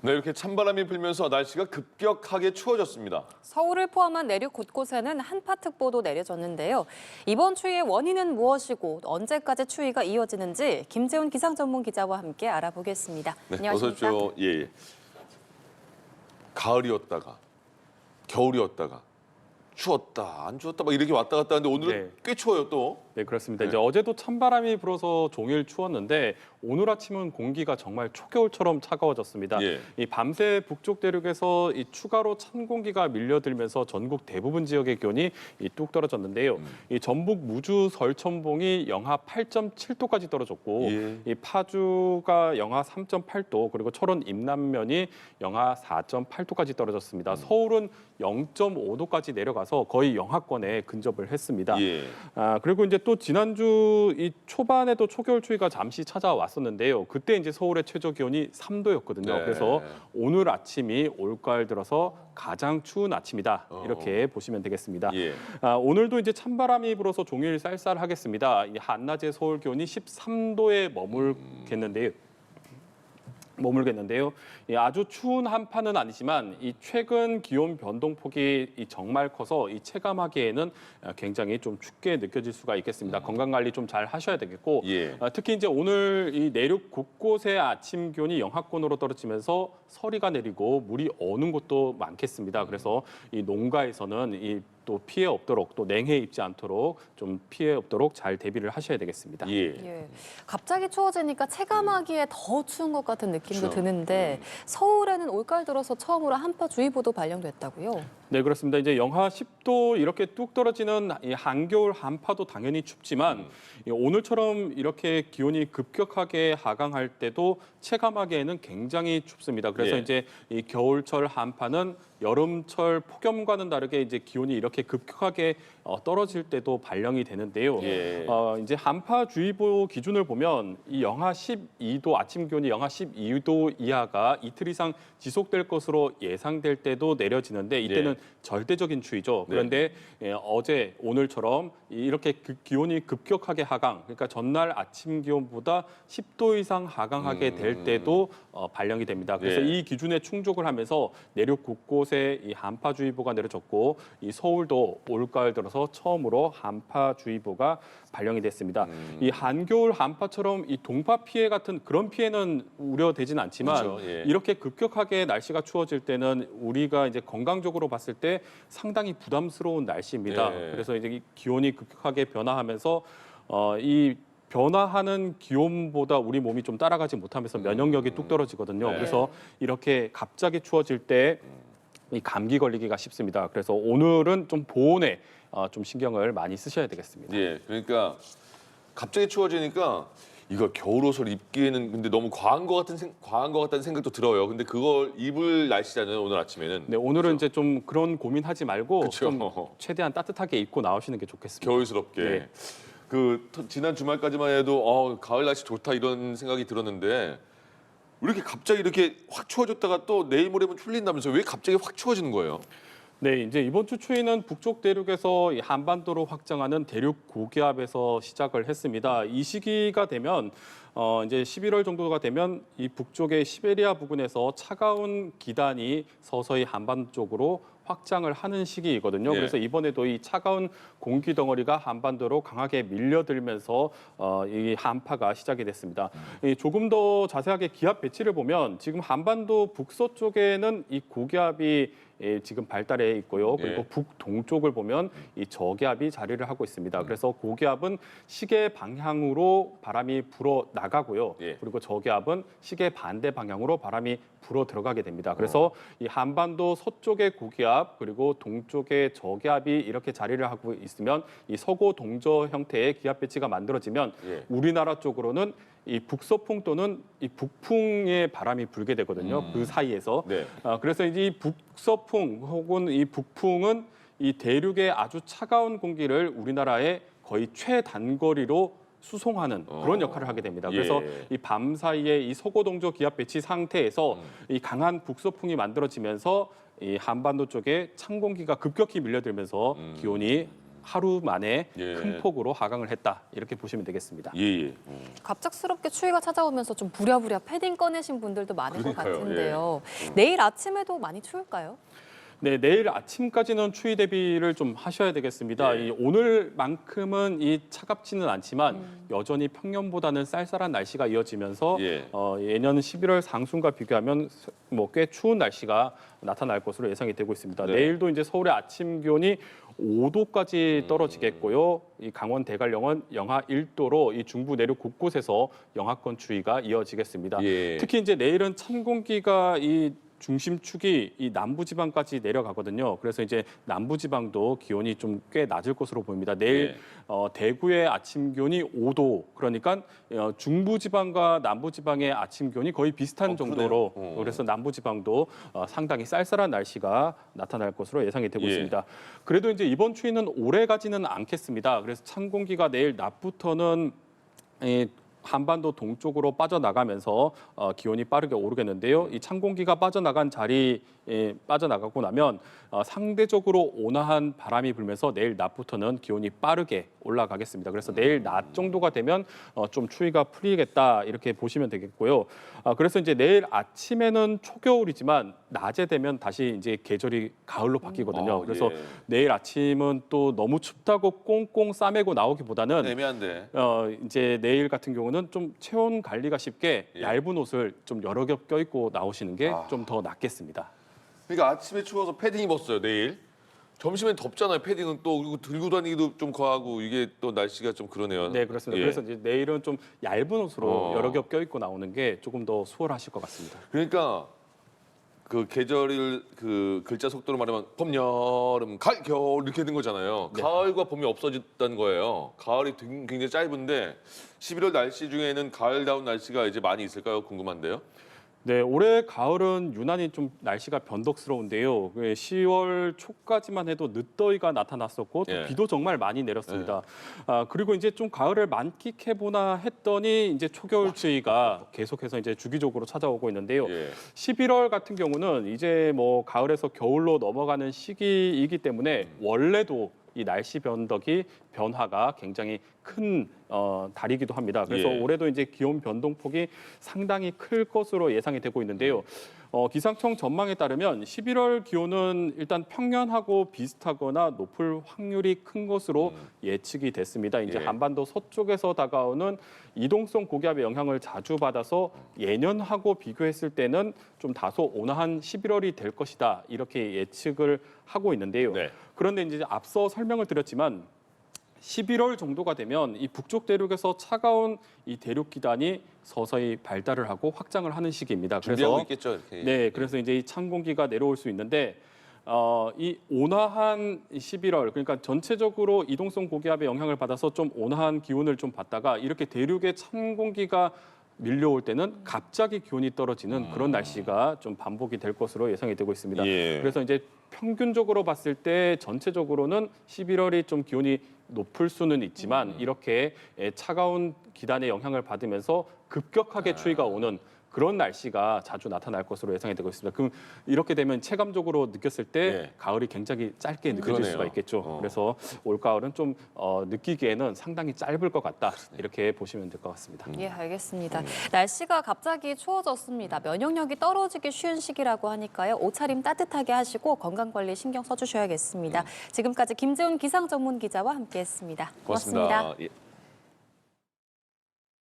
네, 이렇게 찬바람이 불면서 날씨가 급격하게 추워졌습니다. 서울을 포함한 내륙 곳곳에는 한파특보도 내려졌는데요. 이번 추위의 원인은 무엇이고 언제까지 추위가 이어지는지 김재훈 기상전문기자와 함께 알아보겠습니다. 네, 안녕하십니까? 어서 오십시오. 예. 가을이었다가 겨울이었다가 추웠다 안 추웠다 막 이렇게 왔다 갔다 하는데 오늘은 네. 꽤 추워요 또. 네, 그렇습니다. 네. 이제 어제도 찬바람이 불어서 종일 추웠는데 오늘 아침은 공기가 정말 초겨울처럼 차가워졌습니다. 예. 이 밤새 북쪽 대륙에서 이 추가로 찬 공기가 밀려들면서 전국 대부분 지역의 기온이 뚝 떨어졌는데요. 이 전북 무주 설천봉이 영하 8.7도까지 떨어졌고 예. 이 파주가 영하 3.8도 그리고 철원 임남면이 영하 4.8도까지 떨어졌습니다. 서울은 0.5도까지 내려가서 거의 영하권에 근접을 했습니다. 예. 그리고 이제 또 지난주 이 초반에도 초겨울 추위가 잠시 찾아왔었는데요. 그때 이제 서울의 최저 기온이 3도였거든요. 네. 그래서 오늘 아침이 올가을 들어서 가장 추운 아침이다. 이렇게 보시면 되겠습니다. 예. 오늘도 이제 찬바람이 불어서 종일 쌀쌀하겠습니다. 이 한낮의 서울 기온이 13도에 머물겠는데요. 이 아주 추운 한파는 아니지만 이 최근 기온 변동폭이 정말 커서 이 체감하기에는 굉장히 좀 춥게 느껴질 수가 있겠습니다. 건강 관리 좀 잘 하셔야 되겠고 예. 특히 이제 오늘 이 내륙 곳곳의 아침 기온이 영하권으로 떨어지면서 서리가 내리고 물이 어는 곳도 많겠습니다. 그래서 이 농가에서는 이 또 피해 없도록 또 냉해 입지 않도록 좀 피해 없도록 잘 대비를 하셔야 되겠습니다. 예. 예. 갑자기 추워지니까 체감하기에 더 추운 것 같은 느낌도 그렇죠. 드는데 서울에는 올가을 들어서 처음으로 한파주의보도 발령됐다고요? 네, 그렇습니다. 이제 영하 10도 이렇게 뚝 떨어지는 이 한겨울 한파도 당연히 춥지만 이 오늘처럼 이렇게 기온이 급격하게 하강할 때도 체감하기에는 굉장히 춥습니다. 그래서 예. 이제 이 겨울철 한파는 여름철 폭염과는 다르게 이제 기온이 이렇게 급격하게 떨어질 때도 발령이 되는데요. 예. 이제 한파주의보 기준을 보면 이 영하 12도 아침 기온이 영하 12도 이하가 이틀 이상 지속될 것으로 예상될 때도 내려지는데 이때는 예. 절대적인 추위죠. 네. 그런데 어제 오늘처럼 이렇게 기온이 급격하게 하강, 그러니까 전날 아침 기온보다 10도 이상 하강하게 될 때도 발령이 됩니다. 그래서 예. 이 기준에 충족을 하면서 내륙 곳곳에 이 한파주의보가 내려졌고 이 서울도 올가을 들어서 처음으로 한파주의보가 발령이 됐습니다. 이 한겨울 한파처럼 이 동파 피해 같은 그런 피해는 우려되진 않지만 그렇죠. 예. 이렇게 급격하게 날씨가 추워질 때는 우리가 이제 건강적으로 봤을 때 상당히 부담스러운 날씨입니다. 예. 그래서 이제 이 기온이 급격하게 변화하면서 이 변화하는 기온보다 우리 몸이 좀 따라가지 못하면서 면역력이 뚝 떨어지거든요. 네. 그래서 이렇게 갑자기 추워질 때 이 감기 걸리기가 쉽습니다. 그래서 오늘은 좀 보온에 좀 신경을 많이 쓰셔야 되겠습니다. 예. 그러니까 갑자기 추워지니까 이거 겨울옷을 입기에는 근데 너무 과한 것 같다는 생각도 들어요. 근데 그걸 입을 날씨잖아요 오늘 아침에는. 네, 오늘은 이제 좀 그런 고민하지 말고 그렇죠. 좀 최대한 따뜻하게 입고 나오시는 게 좋겠습니다. 겨울스럽게. 네. 지난 주말까지만 해도 가을 날씨 좋다 이런 생각이 들었는데 왜 이렇게 갑자기 이렇게 확 추워졌다가 또 내일 모레면 풀린다면서요? 왜 갑자기 확 추워지는 거예요? 네, 이제 이번 주 추위는 북쪽 대륙에서 이 한반도로 확장하는 대륙 고기압에서 시작을 했습니다. 이 시기가 되면 이제 11월 정도가 되면 이 북쪽의 시베리아 부근에서 차가운 기단이 서서히 한반도 쪽으로 확장을 하는 시기이거든요. 예. 그래서 이번에도 이 차가운 공기 덩어리가 한반도로 강하게 밀려들면서 이 한파가 시작이 됐습니다. 조금 더 자세하게 기압 배치를 보면 지금 한반도 북서쪽에는 이 고기압이 지금 발달해 있고요. 그리고 예. 북동쪽을 보면 이 저기압이 자리를 하고 있습니다. 그래서 고기압은 시계 방향으로 바람이 불어 나가고요. 예. 그리고 저기압은 시계 반대 방향으로 바람이 불어 들어가게 됩니다. 그래서 이 한반도 서쪽의 고기압 그리고 동쪽의 저기압이 이렇게 자리를 하고 있으면 이 서고 동저 형태의 기압 배치가 만들어지면 예. 우리나라 쪽으로는 이 북서풍 또는 이 북풍의 바람이 불게 되거든요. 그 사이에서. 네. 그래서 이제 이 북서풍 혹은 이 북풍은 이 대륙의 아주 차가운 공기를 우리나라의 거의 최단거리로 수송하는 그런 역할을 하게 됩니다. 그래서 예. 이 밤 사이에 이 서고동저 기압 배치 상태에서 이 강한 북서풍이 만들어지면서 이 한반도 쪽에 찬 공기가 급격히 밀려들면서 기온이 하루 만에 예. 큰 폭으로 하강을 했다 이렇게 보시면 되겠습니다. 예. 갑작스럽게 추위가 찾아오면서 좀 부랴부랴 패딩 꺼내신 분들도 많을 것 그러니까요. 같은데요. 내일 아침에도 많이 추울까요? 네, 내일 아침까지는 추위 대비를 좀 하셔야 되겠습니다. 예. 이 오늘만큼은 이 차갑지는 않지만 여전히 평년보다는 쌀쌀한 날씨가 이어지면서 예. 예년 11월 상순과 비교하면 뭐 꽤 추운 날씨가 나타날 것으로 예상이 되고 있습니다. 네. 내일도 이제 서울의 아침 기온이 5도까지 떨어지겠고요. 이 강원 대관령은 영하 1도로 이 중부 내륙 곳곳에서 영하권 추위가 이어지겠습니다. 예. 특히 이제 내일은 찬 공기가 이 중심축이 이 남부지방까지 내려가거든요. 그래서 이제 남부지방도 기온이 좀 꽤 낮을 것으로 보입니다. 내일 대구의 아침 기온이 5도, 그러니까 중부지방과 남부지방의 아침 기온이 거의 비슷한 정도로 그러네요. 그래서 남부지방도 상당히 쌀쌀한 날씨가 나타날 것으로 예상이 되고 예. 있습니다. 그래도 이제 이번 추위는 오래 가지는 않겠습니다. 그래서 찬 공기가 내일 낮부터는 한반도 동쪽으로 빠져나가면서 기온이 빠르게 오르겠는데요. 이 찬 공기가 빠져나가고 나면 상대적으로 온화한 바람이 불면서 내일 낮부터는 기온이 빠르게 올라가겠습니다. 그래서 내일 낮 정도가 되면 좀 추위가 풀리겠다 이렇게 보시면 되겠고요. 그래서 이제 내일 아침에는 초겨울이지만 낮에 되면 다시 이제 계절이 가을로 바뀌거든요. 그래서 예. 내일 아침은 또 너무 춥다고 꽁꽁 싸매고 나오기보다는 애매한데. 이제 내일 같은 경우는 좀 체온 관리가 쉽게 예. 얇은 옷을 좀 여러 겹 껴입고 나오시는 게 좀 더 낫겠습니다. 그러니까 아침에 추워서 패딩 입었어요, 내일. 점심엔 덥잖아요, 패딩은 또. 그리고 들고 다니기도 좀 거하고 이게 또 날씨가 좀 그러네요. 네, 그렇습니다. 예. 그래서 이제 내일은 좀 얇은 옷으로 어. 여러 겹 껴입고 나오는 게 조금 더 수월하실 것 같습니다. 그러니까 그 계절을 그 글자 속도로 말하면 봄, 여름, 가을, 겨울 이렇게 된 거잖아요. 네. 가을과 봄이 없어졌다는 거예요. 가을이 굉장히 짧은데 11월 날씨 중에는 가을다운 날씨가 이제 많이 있을까요? 궁금한데요. 네, 올해 가을은 유난히 좀 날씨가 변덕스러운데요. 10월 초까지만 해도 늦더위가 나타났었고 또 예. 비도 정말 많이 내렸습니다. 그리고 이제 좀 가을을 만끽해 보나 했더니 이제 초겨울 추위가 계속해서 이제 주기적으로 찾아오고 있는데요. 예. 11월 같은 경우는 이제 뭐 가을에서 겨울로 넘어가는 시기이기 때문에 원래도 이 날씨 변화가 굉장히 큰 달이기도 합니다. 그래서 예. 올해도 이제 기온 변동폭이 상당히 클 것으로 예상이 되고 있는데요. 기상청 전망에 따르면 11월 기온은 일단 평년하고 비슷하거나 높을 확률이 큰 것으로 예측이 됐습니다. 이제 예. 한반도 서쪽에서 다가오는 이동성 고기압의 영향을 자주 받아서 예년하고 비교했을 때는 좀 다소 온화한 11월이 될 것이다. 이렇게 예측을 하고 있는데요. 네. 그런데 이제 앞서 설명을 드렸지만 11월 정도가 되면 이 북쪽 대륙에서 차가운 이 대륙 기단이 서서히 발달을 하고 확장을 하는 시기입니다. 준비하고 그래서 있겠죠, 이렇게. 네, 그래서 이제 이 찬 공기가 내려올 수 있는데 이 온화한 11월, 그러니까 전체적으로 이동성 고기압의 영향을 받아서 좀 온화한 기온을 좀 받다가 이렇게 대륙에 찬 공기가 밀려올 때는 갑자기 기온이 떨어지는 그런 날씨가 좀 반복이 될 것으로 예상이 되고 있습니다. 예. 그래서 이제 평균적으로 봤을 때 전체적으로는 11월이 좀 기온이 높을 수는 있지만 이렇게 차가운 기단의 영향을 받으면서 급격하게 추위가 오는 그런 날씨가 자주 나타날 것으로 예상이 되고 있습니다. 그럼 이렇게 되면 체감적으로 느꼈을 때 예. 가을이 굉장히 짧게 느껴질 그러네요. 수가 있겠죠. 그래서 올 가을은 좀 느끼기에는 상당히 짧을 것 같다. 이렇게 보시면 될 것 같습니다. 예, 알겠습니다. 날씨가 갑자기 추워졌습니다. 면역력이 떨어지기 쉬운 시기라고 하니까요. 옷차림 따뜻하게 하시고 건강관리 신경 써주셔야겠습니다. 지금까지 김재훈 기상전문기자와 함께했습니다. 고맙습니다. 예.